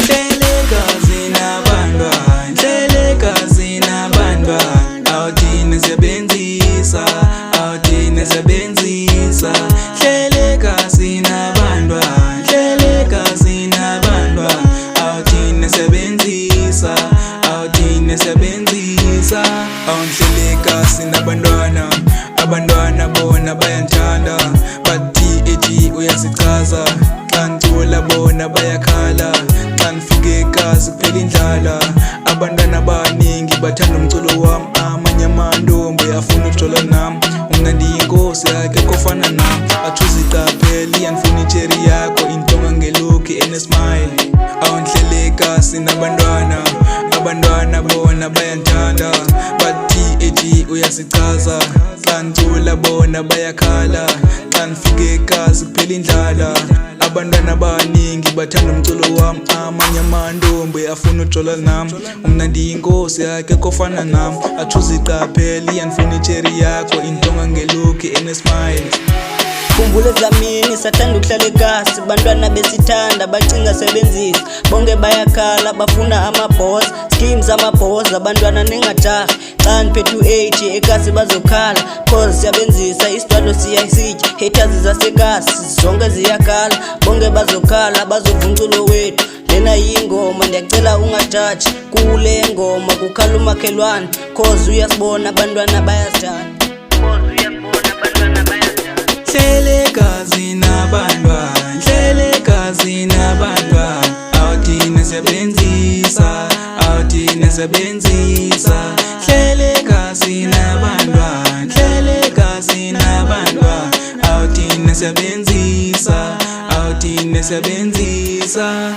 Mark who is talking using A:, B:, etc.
A: Hlelekazi nabantwana awuthini sebenzisa Hlelekazi nabantwana awuthini sebenzisa Hlelekazi abantwana bona bayanthanda bathi ethi uyasichaza xa ngicula bona bayakhala xa ngifike ekhaya kuphela indlala abantwana abaningi bathanda umculo wami amanye amantombi afuna ukujola nami umnandi yinkosi akekho ofana nami athuza iqapheli yandifuna icherry yakho intonga ngelokhu enesmile awunhlelekazi abantwana bona bayanthanda bathi ethi uyasichaza xa ngicula bona bayakhala xa ngifike ekhaya kuphela indlala abantwana abaningi bathanda umculo wami amanye amantombi afuna ukujola nami umnandi yinkosi akekho ofana nami athuza iqapheli yandifuna icherry yakho intonga ngelokhu enesmile
B: Khumbula ezamini sathanda ukuhlala ekasi bantwana besithanda bacinga sebenzisa bonke bayakhala bafuna amaboss schemes amaboss abantwana ningajahi xa ngiphethe u-80 ekasi bazokhala cause siyabenzisa isitwalo siyasitya haters zasekasi zonke ziyakhala bonke bazokhala bazova umculo wethu lena yingoma ndiyacela ungajaji kule ngoma kukhala umakhelwane cause uyasibona abantwana bayasithanda
A: Hlelekazi nabantwana awuthini sebenzisa Hlelekazi nabantwana awuthini sebenzisa